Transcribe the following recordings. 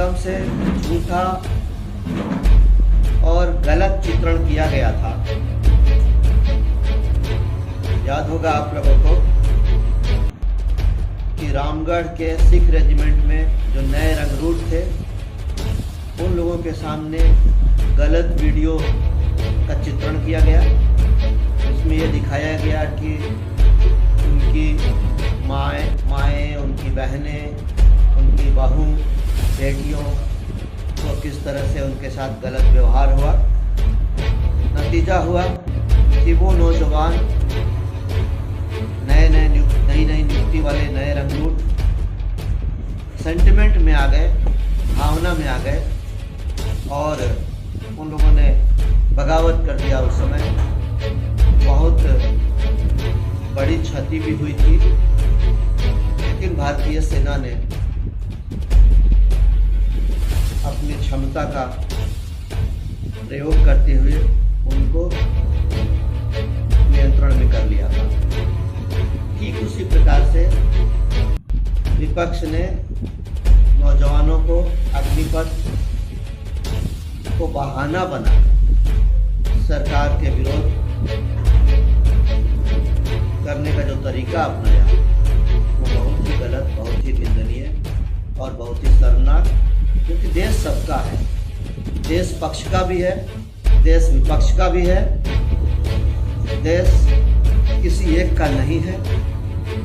माध्यम से झूठा और गलत चित्रण किया गया था। याद होगा आप लोगों को कि रामगढ़ के सिख रेजिमेंट में जो नए रंगरूट थे, उन लोगों के सामने गलत वीडियो का चित्रण किया गया। इसमें यह दिखाया गया कि उनकी माएँ, उनकी बहनें, उनकी बहू, बेटियों को किस तरह से उनके साथ गलत व्यवहार हुआ। नतीजा हुआ कि वो नौजवान नई नियुक्ति वाले नए रंगरूट सेंटिमेंट में आ गए, भावना में आ गए और उन लोगों ने बगावत कर दिया। उस समय बहुत बड़ी क्षति भी हुई थी, लेकिन भारतीय सेना ने अपनी क्षमता का प्रयोग करते हुए उनको नियंत्रण में कर लिया था। ठीक उसी प्रकार से विपक्ष ने नौजवानों को अग्निपथ को बहाना बनाकर सरकार के विरोध करने का जो तरीका अपनाया वो बहुत ही गलत, बहुत ही निंदनीय और बहुत ही शर्मनाक। क्योंकि देश सबका है, देश पक्ष का भी है, देश विपक्ष का भी है, देश किसी एक का नहीं है,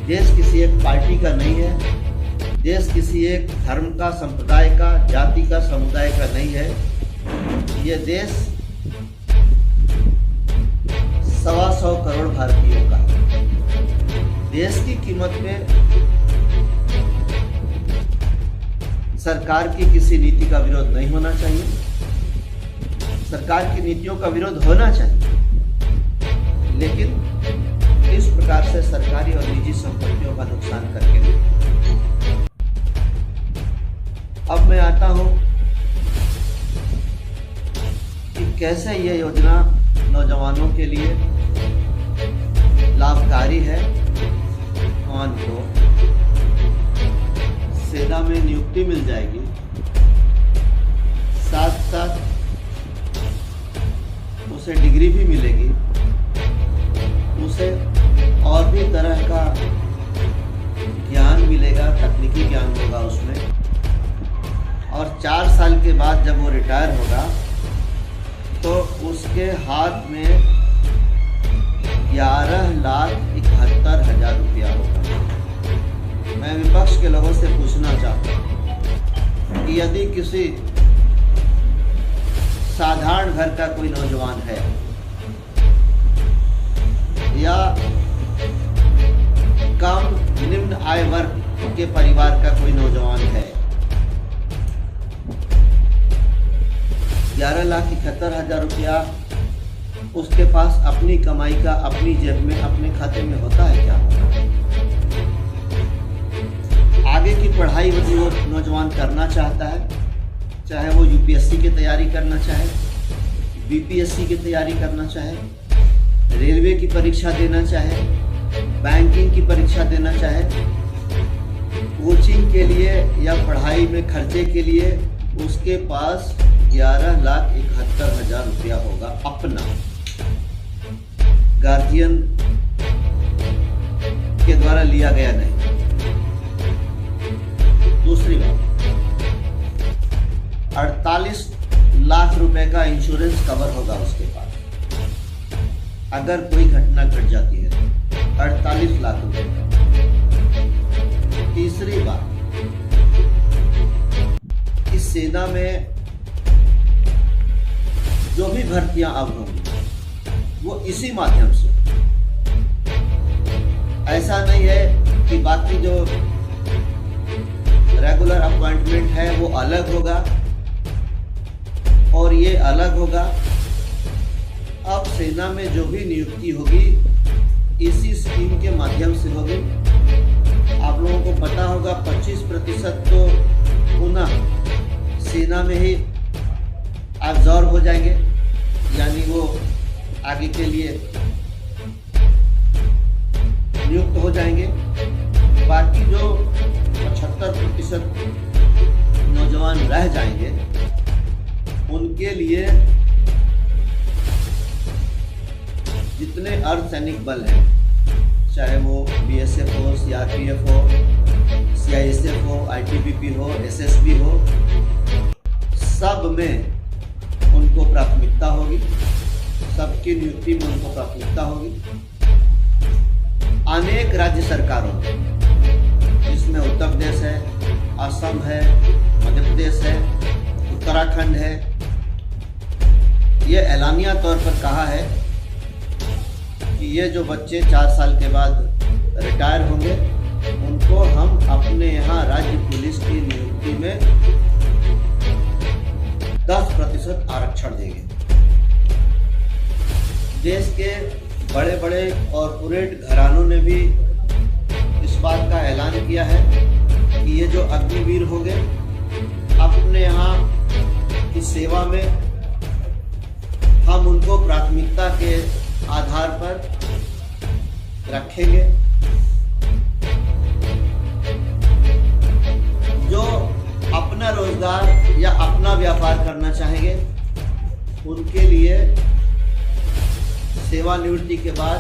देश किसी एक पार्टी का नहीं है, देश किसी एक धर्म का, संप्रदाय का, जाति का, समुदाय का नहीं है। ये देश 125 करोड़ भारतीयों का है। देश की कीमत में सरकार की किसी नीति का विरोध नहीं होना चाहिए, सरकार की नीतियों का विरोध होना चाहिए, लेकिन इस प्रकार से सरकारी और निजी संपत्तियों का नुकसान करके नहीं। अब मैं आता हूं कि कैसे ये योजना नौजवानों के लिए लाभकारी है। कौन को सेना में नियुक्ति मिल जाएगी, साथ साथ उसे डिग्री भी मिलेगी, उसे और भी तरह का ज्ञान मिलेगा, तकनीकी ज्ञान होगा उसमें। और 4 साल के बाद जब वो रिटायर होगा तो उसके हाथ में 11,71,000 रुपया होगा। मैं विपक्ष के लोगों से पूछना चाहता हूँ कि यदि किसी साधारण घर का कोई नौजवान है या कम निम्न आय वर्ग के परिवार का कोई नौजवान है, 11,71,000 रुपया उसके पास अपनी कमाई का, अपनी जेब में, अपने खाते में होता है क्या? आगे की पढ़ाई यदि वो नौजवान करना चाहता है, चाहे वो यूपीएससी की तैयारी करना चाहे, बीपीएससी की तैयारी करना चाहे, रेलवे की परीक्षा देना चाहे, बैंकिंग की परीक्षा देना चाहे, कोचिंग के लिए या पढ़ाई में खर्चे के लिए उसके पास 11,71,000 रुपया होगा अपना, गार्जियन के द्वारा लिया गया नहीं। दूसरी बात, 48 लाख रुपए का इंश्योरेंस कवर होगा उसके पास अगर कोई घटना घट जाती है तो 48 लाख रुपए का। तीसरी बात, इस सेना में जो भी भर्तियां अब होंगी वो इसी माध्यम से, ऐसा नहीं है कि बाकी जो रेगुलर अपॉइंटमेंट है वो अलग होगा और ये अलग होगा। अब सेना में जो भी नियुक्ति होगी इसी स्कीम के माध्यम से होगी। आप लोगों को पता होगा 25% तो पुनः सेना में ही एब्जॉर्ब हो जाएंगे, यानी वो आगे के लिए नियुक्त हो जाएंगे। बाकी जो 75% नौजवान रह जाएंगे उनके लिए जितने अर्धसैनिक बल हैं, चाहे वो बीएसएफ हो, सीआरपीएफ हो, सीआईएसएफ हो, आईटीबीपी हो, एसएसबी हो, सब में उनको प्राथमिकता होगी, सबकी नियुक्ति में उनको प्राथमिकता होगी। अनेक राज्य सरकारों में, जिसमें उत्तर प्रदेश है, असम है, मध्य प्रदेश है, उत्तराखंड है, ये ऐलानिया तौर पर कहा है कि ये जो बच्चे 4 साल के बाद रिटायर होंगे उनको हम अपने यहाँ राज्य पुलिस की नियुक्ति में 10% आरक्षण देंगे। देश के बड़े बड़े कॉरपोरेट घरानों ने भी इस बात का ऐलान किया है कि ये जो अग्निवीर होंगे अपने यहाँ की सेवा में हम उनको प्राथमिकता के आधार पर रखेंगे। जो अपना रोजगार या अपना व्यापार करना चाहेंगे उनके लिए सेवानिवृत्ति के बाद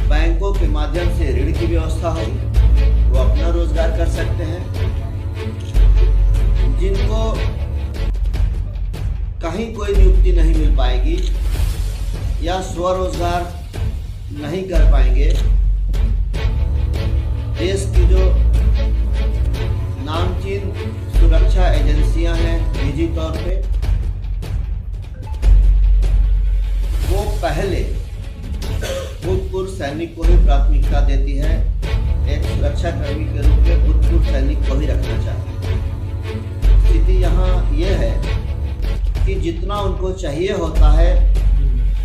बैंकों के माध्यम से ऋण की व्यवस्था होगी, वो अपना रोजगार कर सकते हैं। जिनको कहीं कोई नियुक्ति नहीं मिल पाएगी या स्वरोजगार नहीं कर पाएंगे, देश की जो नामचीन सुरक्षा एजेंसियां हैं निजी तौर पे, वो पहले भूतपूर्व सैनिक को ही प्राथमिकता देती है। एक सुरक्षा कर्मी के रूप में भूतपूर्व सैनिक को ही रखना चाहती है। स्थिति यहाँ ये है कि जितना उनको चाहिए होता है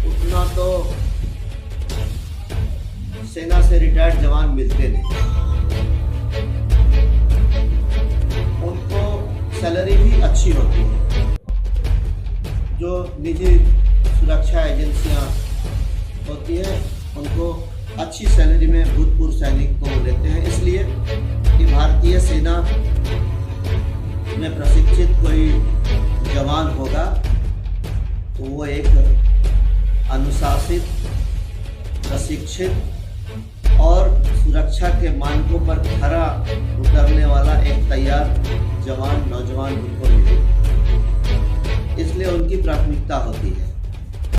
उतना तो सेना से रिटायर्ड जवान मिलते नहीं। उनको सैलरी भी अच्छी होती है। जो निजी सुरक्षा एजेंसियां होती है उनको अच्छी सैलरी में भूतपूर्व सैनिक को लेते हैं, इसलिए कि भारतीय सेना में प्रशिक्षित कोई जवान होगा तो वो एक अनुशासित, प्रशिक्षित और सुरक्षा के मानकों पर खरा उतरने वाला एक तैयार जवान, नौजवान उनको मिले, इसलिए उनकी प्राथमिकता होती है।